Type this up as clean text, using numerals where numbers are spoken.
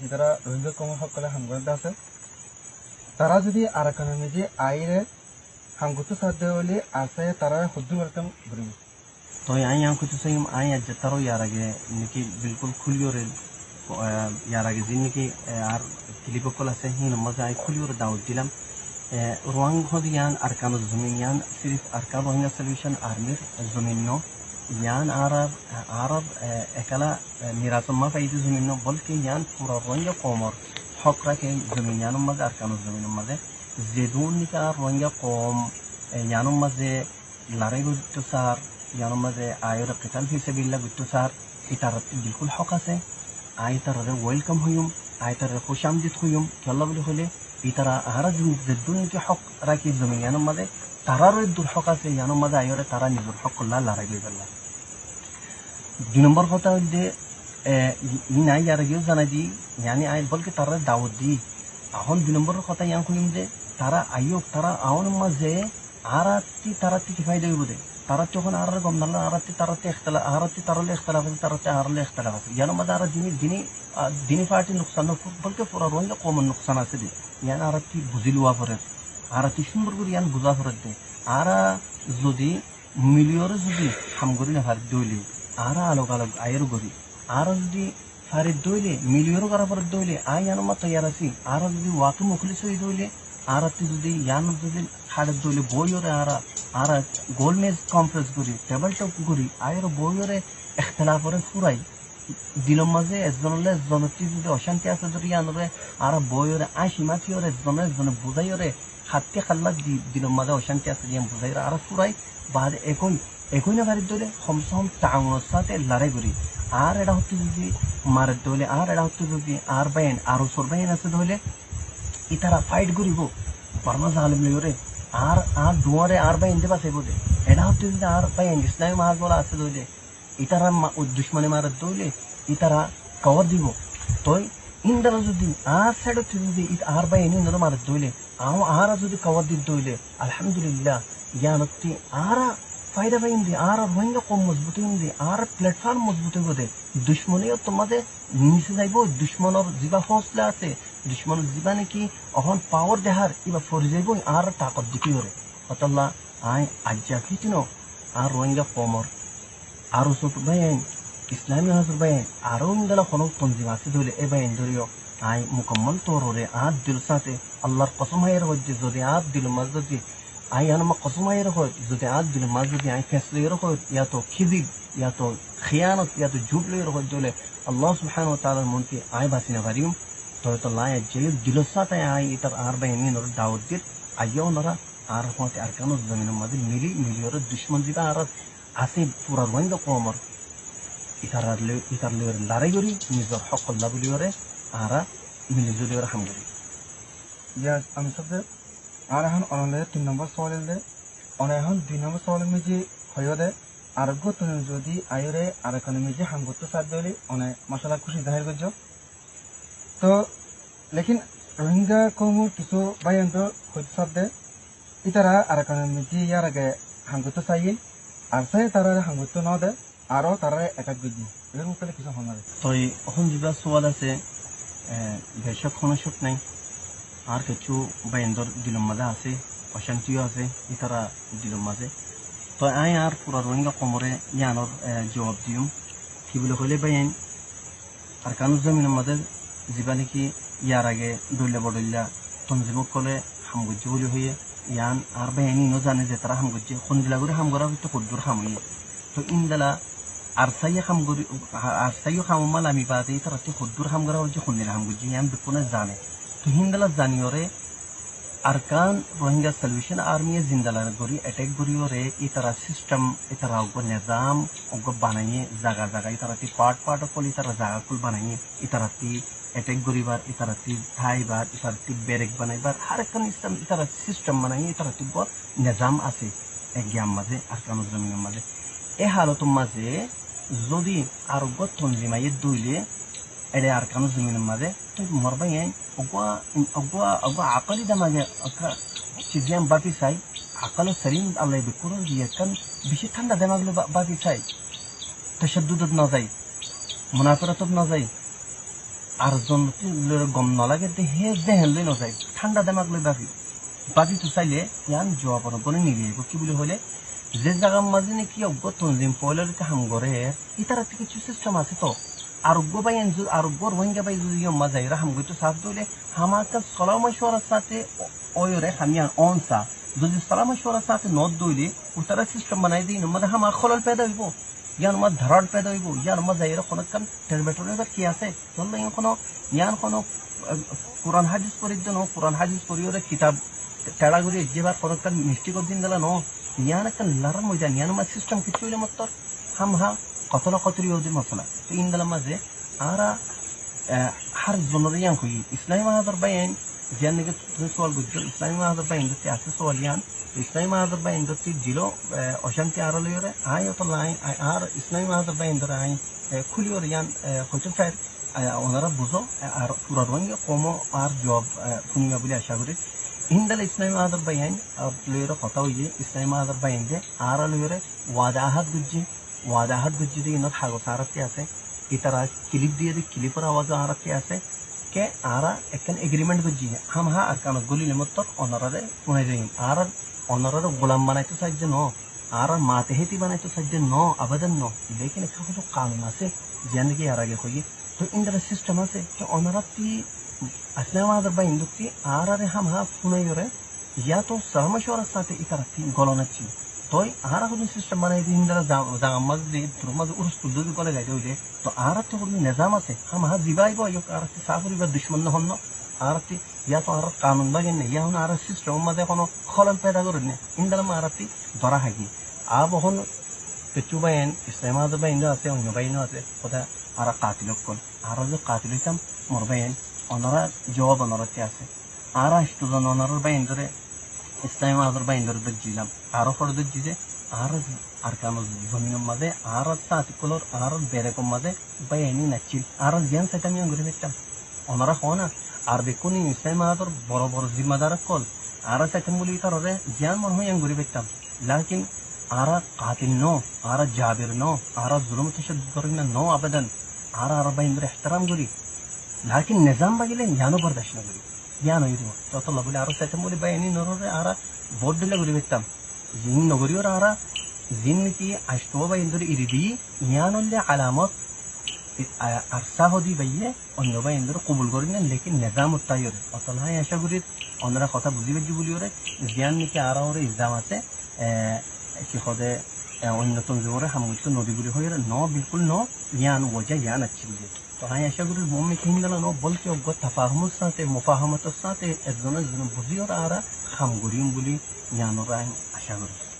যারা রোহিঙ্গা কম সকলে হামগরদা আছে তারা যদি আরাকানের মেজে আইরে হামগুতো সাধ্য হলে আছে তারা হুদ্দু ওয়েলকাম করিব तो यहाँ कुछ सही आज जतारो यार आगे निकी बिल्कुल खुली और यार आगे जिन निकी यार क्लिप कोला से ही नमज आए खुली और दाउद दिलम रोंग खुद यान अरकान ज़मीन यान सिर्फ अरकान रोहिंग्या सॉल्यूशन आर्मी ज़मीन नो यान आरब एकला निरासम्मा फाइद ज़मीन नो बल्कि यान पूरा रोहिंग्या कौम और हक़रा के ज़मीन यान मज़ अरकान ज़मीन मज़े ज़ेदून निका रोहिंग्या कौम यान मज़े लड़ाई गुज़्तो सार यानो मजे आयर क़िताल फी सबिलिल्लाह गुत्तो सार इतारत बिल्कुल हक़ আছে आई तरह वेलकम हुयुम आई तरह खुशामदीद हुयुम केल्ला बोले হলে इतारा आहारा जिद्दुन के हक़ राखी जमीन यानो मजे तारार दुर हक़ আছে यानो मजे आयर तारा निजुर हक़ ला लड़ाई गइबल्ला दुई नम्बर কথা হইলে ইনা ইয়ার গিয়ে জানা দি यानी आई বলকে তারা দাওয়াত দি এখন দুই নম্বর কথা ইয়ান কইম যে তারা আইয়ক তারা আওন মাঝে আরাতি তারাতি কি ফায়দা হইব দে তারা যখন আর গম না আরাতি তারাতে ইখতিলাফ আরাতি তারলে ইখতিলাফ তারাতে আরলে ইখতিলাফ यानी मदार दिनी पार्टी नुकसान बल्कि पूरा रोहिंग्या कौम नुकसान আছে দে यानी আরাতি বুঝিলুয়া পরে আরাতি সুন্দর করে ইয়ান বুঝা পরে দে আরা যদি মিলিয়র যদি হামগরি না ফারিদ দইলে আরা আলোক আলোক আয়ের গরি আরা যদি ফারিদ দইলে মিলিয়র করা পরে দইলে আই ইয়ান মত তৈয়ার আছি আরা যদি ওয়াকি মুখলিস হই দইলে আরাতি যদি ইয়ান যদি খাড়ে দইলে বইরে আরা গোল মেজ কনফারেন্স করি টেবল টক করি আয়ের বইরে ইখতিলাফরে ফুরাই দিলম মাঝে একজনলে জনতি যদি অশান্তি আছে যদি ইয়ানরে আরা বইরে আশিমাতি ওরে জনে বুঝাইরে হাতকে খাল্লা দিলম মাঝে অশান্তি আছে ইয়ান বুঝাইরে আরা ফুরাই বাদ একই না বাড়ির দলে কমসম তাঙ্গর সাথে লড়াই করি আর এটা হচ্ছে যদি মারের দলে আর এটা হচ্ছে যদি আর বাইন আরো সর বাইন আছে দলে ইতারা ফাইট করিব বর্মা জালিম লইরে আর দুয়ারে আর বাইন দে বাসে বলে এটা হচ্ছে যদি আর বাইন ইসলামী মাহাজ বলা আছে দলে ইতারা দুশ্মনে মারের দলে ইতারা কভার দিব তই ইন্দারা যদি আর সাইড হচ্ছে যদি আর বাইন ইন্দারা মারের দলে আরা যদি কভার দিত দলে আলহামদুলিল্লাহ ইয়ানতি আরা फायदा पाइंदी आर रोहिंग्या कम मजबूत होंदी आर प्लेटफॉर्म मजबूत होदे दुश्मनीय तुम्हारे निसे जाइबो दुश्मनर जिबा हौसला আছে दुश्मनर जिबा नाকি অহন পাওয়ার দেহার ইবা ফর যাইবো আর তাকত দিকি হরে অতল্লা আই আজ্জা কিতিনো আর রোহিঙ্গা কমর আর সব বাইন ইসলামী হাজর বাইন আর ইন্দলা কোন তনজিম আছে দলে এ বাইন ধরিও আই মুকম্মল তররে আর দিল সাথে আল্লাহর কসম হায়ের হজ্জে যদি আর দিল মজদি आई अनमा कसमाय रखो যদি আজ দিলে মাঝ যদি আই ফেসলে রখো या तो खिजिब या तो खियानत या तो झूठ ले रखो দলে আল্লাহ সুবহানাহু ওয়া তাআলার মনকে আই বাসিনা ভারিম তো লাই জেলে দিলো সাথে আই ইতার আর বাইনি নর দাওয়াত দিত আইও নরা আর হতে আর কানো জমিনের মধ্যে মিলিয়র দুশমন দিবা আর আছে পুরা রোহিঙ্গা কমর ইতার লড়াই করি নিজের হক আল্লাহ বলিওরে আর মিলি জুলি রহম করি ইয়াস আমি সব আর এখন অনলে 3 নম্বর সওয়াল দে অনে এখন 2 নম্বর সওয়াল মেজি হয়দে আরগো তুমি যদি আয়রে আর কোন মেজি হামগত সাদলি অনে মাশাআল্লাহ খুশি জাহির করছো তো लेकिन रोहिंग्या কম কিছু বায়ান্ত হইতে সাদে ইতারা আর কোন মেজি ইয়ার আগে হামগত চাই আর সাই তারা হামগত না দে আরো তারা একাক গজি এর মতলে কিছু হনারে তো এখন যেটা সওয়াল আছে বেশক খনশক নাই আর কিছু বাইন্দর দিলম মাঝে আছে অশান্তিও আছে ইতারা দিলম মাঝে তো আই আর পুরা রোহিঙ্গা কমরে ইয়ানোর জবাব দিম কি বলে হলে বাইন আর কানু জমিনের মাঝে যিবা নাকি ইয়ার আগে দইলা বড়ইলা তনজিমক কলে হামগুজি বলে হয়ে ইয়ান আর বাইনি নো জানে যে তারা হামগুজি খন্দিলা করে হামগরা তো কদ্দুর হামই তো ইনদালা আর সাইয়া খামমাল আমি বাদে তারা তো কদ্দুর হামগরা হচ্ছে খন্দিলা হামগুজি ইয়ান বিপনে জানে तो हिंदला जानियोरे अरकान रोहिंग्या सॉल्यूशन आर्मी जिंदला गोरी अटैक गोरी और ई तरह सिस्टम ई तरह उनको निजाम उनको बनाइए जगह जगह ई तरह ती पार्ट को ई तरह जगह कुल बनाइए ई तरह ती अटैक गोरी बार ई तरह ती थाई बार ई तरह ती बैरक बनाई बार हर एक सिस्टम ई तरह सिस्टम बनाइए ई तरह ती बहुत निजाम आसे एग्जाम मजे अरकान जमीन मजे ए हालत मजे যদি আর গতন জিমায়ে দুইলে এডে আরকান জমিন মধ্যে তো মরবাই অগwa আকলি দামাগে চিজিয়াম বাতি চাই আকল সরিম আল্লাহ বিকুর ইয়াকান বেশি ঠান্ডা দামাগলে বাতি চাই তশদ্দুদ না যায় মুনাফিরাত না যায় আর জন গম নলাগে হে জেহেন লই নযায় ঠান্ডা দেমাক লই বাজি তো চাইলে ইয়ান জবাব করে নিয়ে কি বলে হলে যে জায়গার মাঝে নাকি অজ্ঞ তঞ্জিম পয়লার হামগরে ইতারা কিছু সিস্টেম আছে তো আরোগ্য বাই আরোগ্য রোহিঙ্গা বাই যদি মাঝাই হামগইতো সাফ দইলে হামাকা সালামাশওয়ারার সাথে ওয়রে হামিয়ান অনসা যদি সালামাশওয়ারার সাথে নদ দইলে উতারা সিস্টেম বানাই দিই মানে হামা খলল পেদা হইব ইয়ান মা ধারণ পেদা হইব ইয়ান মাঝাইরা কোনো কান টেরবেটরের কি আছে ধরলে কোনো ইয়ান কোনো কোরআন হাদিস পড়ির জন্য কোরআন হাদিস পড়িওরে কিতাব টেড়া করে যেবার কোনো কান মিষ্টি করে দিন দিলা ন ইয়ান একটা লারাম হয়ে যায় ইয়ান মা সিস্টেম কিছু হইলে মত হাম হা কতলা কতরি ওদের মশলা তো ইন্দালা মাঝে আরা har zonoriyan ku islami mahadar bayan janne ke soal gudjo islami mahadar bayan dotti ase soal yan islami mahadar bayan dotti jilo oshanti aralo yore ayo to line ar islami mahadar bayan dor ay kuliyor yan hoto fair onara buzo ar pura ronge komo ar job kuniya buli asha kori indala islami mahadar bayan ar lero kota hoye islami mahadar bayan de aralo yore wadahat gujji de inot hago sarati ase इतरा clip दिए थे clipper आवाज आ रखी ऐसे के आरा एक agreement को जी हम हाँ अरकान गोली ले मत ऑनररे पुणे जाइन आरा ऑनररे गुलाम बनाए तो सज्जन नो आरा मातेहेती बनाए तो सज्जन नो अबदन नो लेकिन एक जो कानून से जन के आरा के कोई तो इंदर सिस्टम से कि ऑनरती असले मादर बा इंदुती आरा रे हम हाँ पुणे योरे या तो सहमशवर साथे इतरा थी गोलोनची toy ara ko system banai din dara jang masjid turmaz urus kudu kole gaide hoile to ara to kono nizam ase ham ha zibai bo yok ara safuri ba dushman honno ara ti ya to ara kanun bagen ne ya hon ara system made kono kholal peda gorne indara ma ara ti dora hagi ab hon pechu bayen islamad bayen da ase on bayen ase oda ara qatilok kon ara jo qatilikam mor bayen onara jawab onara ti ase ara student onara bayen dore इस्लामी मादर bye Inder दग जिलाम आरो फर दग जिजे are आरकानो जमीन मदे are साति colour are बेरे को मदे बाय एनी नचिल आर जियान सेटामी अंगुरे बेटम ओनरा होना आर बेकुनी इस्लामी मादर बरो बरो जिम्मेदार कल आर सेटम बुली तररे जियान मन हो अंगुरे बेटम लेकिन आर कातिल नो आर जाबिर नो आर जुल्म तशद्दुद करना नो अबदन आर बाय इंदर एहतराम गुरी लेकिन निजाम बगिले यानो बर्दाश्त न गुरी यानो इदो तो लगले आरो सेटम बोली बायनी नरोरे आरा बोर्ड दिले गुरी बेटम जिन नगरियोर आरा जिन की अष्टोबा इंदर इरिदी यानोले अलामत अरसा होदी बइये अन्नबा इंदर कबूल करिन लेकिन निजाम उतायर अतला आशा गुरी अनरा কথা বুঝি বেজি বলিওরে জ্ঞান নিকে আরা ওরে ইলজাম আছে কি খদে অন্যতম জোরে হামগুতো নদীগুলি হয়ে ন বিলকুল ন জ্ঞান ওজা জ্ঞান আছে तो हाँ ऐसा गुरु मोम में कहीं गला नो बल्कि अब तफाहम साथे मुफाहमत साथे एक जन बुझी और आ रहा हम गुरियम बुली यानो रहा है आशा गुरु